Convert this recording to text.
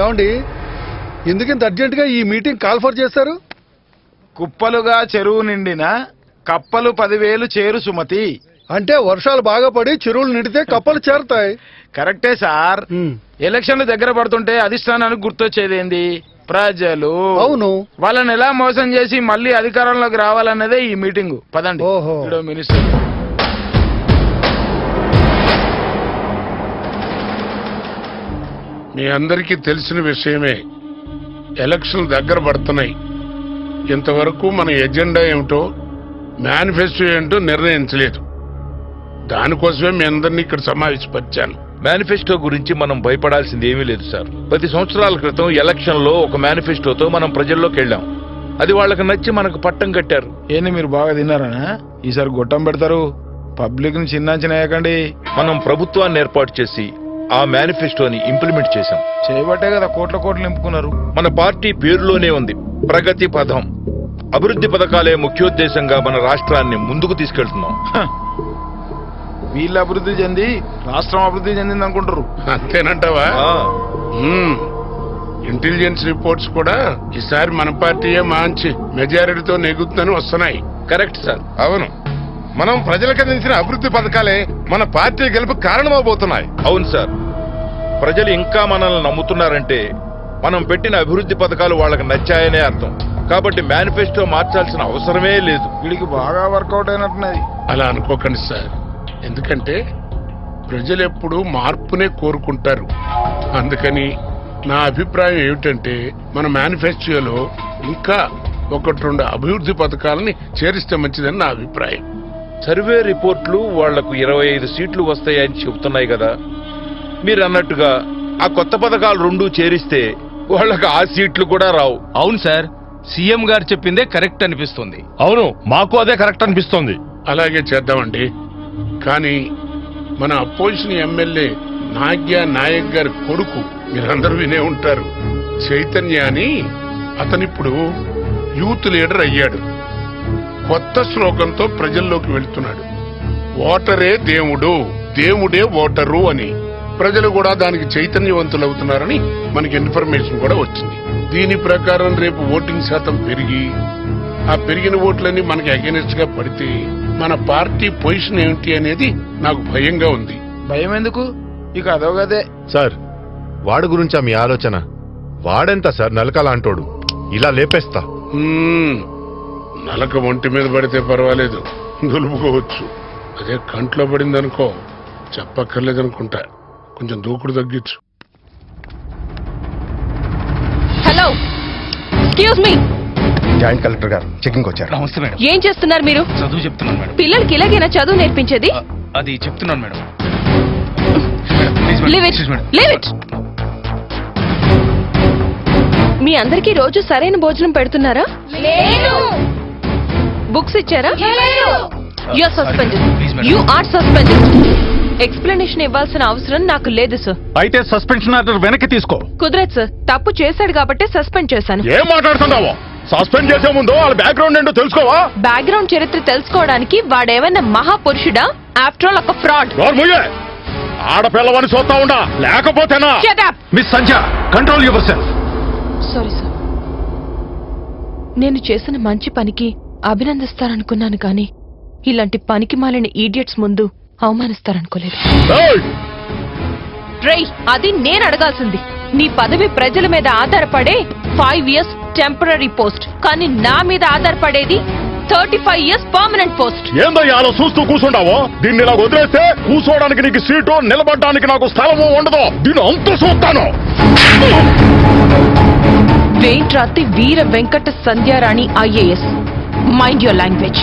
ఏమండి ఎందుకింత అర్జెంటుగా ఈ మీటింగ్ కాల్ ఫర్ చేస్తారు? కుప్పలుగా చెరువు నిండిన కప్పలు 10,000 చేరు సుమతి. అంటే వర్షాలు బాగా పడి చెరువులు నిండితే కప్పలు చేరుతాయి. కరెక్టే సార్. ఎలక్షన్లు దగ్గర పడుతుంటే అధిష్టానానికి గుర్తొచ్చేదేంది? ప్రజలు. అవును. వాళ్ళని ఎలా మోసం చేసి మళ్ళీ అధికారంలోకి రావాలన్నదే ఈ మీటింగ్. పదండి. ఓహో. మినిస్టర్ మీ అందరికీ తెలిసిన విషయమే, ఎలక్షన్లు దగ్గర పడుతున్నాయి. ఇంతవరకు మన ఎజెండా ఏమిటో, మేనిఫెస్టో ఏంటో నిర్ణయించలేదు. దానికోసమే మీ అందరినీ ఇక్కడ సమావేశపరిచాను. మేనిఫెస్టో గురించి మనం భయపడాల్సింది ఏమీ లేదు సార్. 10 సంవత్సరాల క్రితం ఎలక్షన్ లో ఒక మేనిఫెస్టోతో మనం ప్రజల్లోకి వెళ్ళాం. అది వాళ్ళకి నచ్చి మనకు పట్టం కట్టారు. ఏంది మీరు బాగా తిన్నారనా? ఈసారి గొట్టం పెడతారు. పబ్లిక్ ని చిన్నాచినేయకండి. మనం ప్రభుత్వాన్ని ఏర్పాటు చేసి ఆ మేనిఫెస్టోని ఇంప్లిమెంట్ చేశాం. చేయబట్టే కదా కోట్ల నింపుకున్నారు. మన పార్టీ పేరులోనే ఉంది ప్రగతి పథం. అభివృద్ధి పథకాలే ముఖ్యోద్దేశంగా మన రాష్ట్రాన్ని ముందుకు తీసుకెళ్తున్నాం. వీళ్ళు అభివృద్ధి చెంది రాష్ట్రం అభివృద్ధి చెందింది అనుకుంటారు. అంతేనంటావా? ఇంటెలిజెన్స్ రిపోర్ట్స్ కూడా ఈసారి మన పార్టీయే మంచి మెజారిటీతో నెగ్గుతుందని వస్తున్నాయి. Correct sir. అవును, మనం ప్రజలకు అందించిన అభివృద్ధి పథకాలే మన పార్టీ గెలుపు కారణమవబోతున్నాయి. అవును సార్. ప్రజలు ఇంకా మనల్ని నమ్ముతున్నారంటే మనం పెట్టిన అభివృద్ధి పథకాలు వాళ్ళకి నచ్చాయనే అర్థం. కాబట్టి మేనిఫెస్టో మార్చాల్సిన అవసరమే లేదు. వీడికి బాగా వర్కౌట్ అయినట్టున్నది. అలా అనుకోకండి సార్. ఎందుకంటే ప్రజలు ఎప్పుడు మార్పునే కోరుకుంటారు. అందుకని నా అభిప్రాయం ఏమిటంటే మన మేనిఫెస్టోలో ఇంకా 1-2 అభివృద్ధి పథకాలని చేరిస్తే మంచిదని నా అభిప్రాయం. సర్వే రిపోర్ట్లు వాళ్లకు 25 సీట్లు వస్తాయని చెబుతున్నాయి కదా. మీరు అన్నట్టుగా ఆ కొత్త పథకాలు 2 చేరిస్తే వాళ్ళకి ఆ సీట్లు కూడా రావు. అవును సార్, సీఎం గారు చెప్పిందే కరెక్ట్ అనిపిస్తుంది. అవును, మాకు అదే కరెక్ట్ అనిపిస్తోంది. అలాగే చేద్దామండి. కానీ మన అపోజిషన్ ఎమ్మెల్యే నాయక్ గారి కొడుకు మీరందరూ వినే ఉంటారు, చైతన్య అని. అతనిప్పుడు యూత్ లీడర్ అయ్యాడు. కొత్త శ్లోకంతో ప్రజల్లోకి వెళ్తున్నాడు. ఓటరే దేవుడు, దేవుడే ఓటరు అని. ప్రజలు కూడా దానికి చైతన్యవంతులవుతున్నారని మనకి ఇన్ఫర్మేషన్ కూడా వచ్చింది. దీని ప్రకారం రేపు ఓటింగ్ శాతం పెరిగి ఆ పెరిగిన ఓట్లన్నీ మనకి అగెనిస్ట్ గా పడితే మన పార్టీ పొజిషన్ ఏమిటి అనేది నాకు భయంగా ఉంది. భయం ఎందుకు? ఇక అదోగదే. సార్, వాడు గురించా మీ ఆలోచన? వాడెంత సార్ నలకలాంటోడు, ఇలా లేపేస్తా. నలక ఒంటి మీద పడితే పర్వాలేదు, దులుపుకోవచ్చు. అదే కంట్లో పడిందనుకో చెప్పక్కర్లేదనుకుంటా. కొంచెం దూకుడు తగ్గించు. Hello, excuse me. Joint collector గారు చెకింగ్ వచ్చారు. నమస్తే మేడం. ఏం చేస్తున్నారు మీరు? చదువు చెప్తున్నాను మేడం. పిల్లలకి ఇలాగైనా చదువు నేర్పించేది? అది చెప్తున్నాను madam. Leave it. Leave it. మీ అందరికీ రోజు సరైన భోజనం పెడుతున్నారా? లేదు. బుక్స్ ఇచ్చారా? లేదు. You are suspended. You are suspended. Explanation ఇవ్వాల్సిన అవసరం నాకు లేదు సార్. అయితే సస్పెన్షన్ ఆర్డర్ వెనక్కి తీసుకో. కుదరదు సార్. తప్పు చేశాడు కాబట్టి సస్పెండ్ చేశాను. ఏం మాట్లాడుతున్నావో? సస్పెండ్ చేసే ముందు వాళ్ళ బ్యాక్గ్రౌండ్ ఏంటో తెలుసుకోవా? బ్యాక్గ్రౌండ్ చరిత్ర తెలుసుకోవడానికి వాడేమన్నా మహాపురుషుడా? ఆఫ్టర్ ఆల్ ఒక ఫ్రాడ్. ఆడపిల్లవని చూస్తా ఉండా, లేకపోతేనా? Miss Sandhya, control your self. Sorry sir. నేను చేసిన మంచి పనికి అభినందిస్తారనుకున్నాను కానీ ఇలాంటి పనికి మాలిన ఈడియట్స్ ముందు అవమానిస్తారనుకోలేదు. రేయ్, అది నేను అడగాల్సింది. నీ పదవి ప్రజల మీద ఆధారపడే 5 years టెంపరరీ పోస్ట్, కానీ నా మీద ఆధారపడేది 35 years పర్మనెంట్ పోస్ట్. ఏందో అలా చూస్తూ కూర్చుంటావో? దీన్ని ఇలా వదిలేస్తే కూర్చోడానికి నీకు సీటు, నిలబడడానికి నాకు స్థలము ఉండదు. దీన్ని అంత చూస్తాను. వేంట్రాతి Veera Venkata Sandhyarani IAS. Mind your language.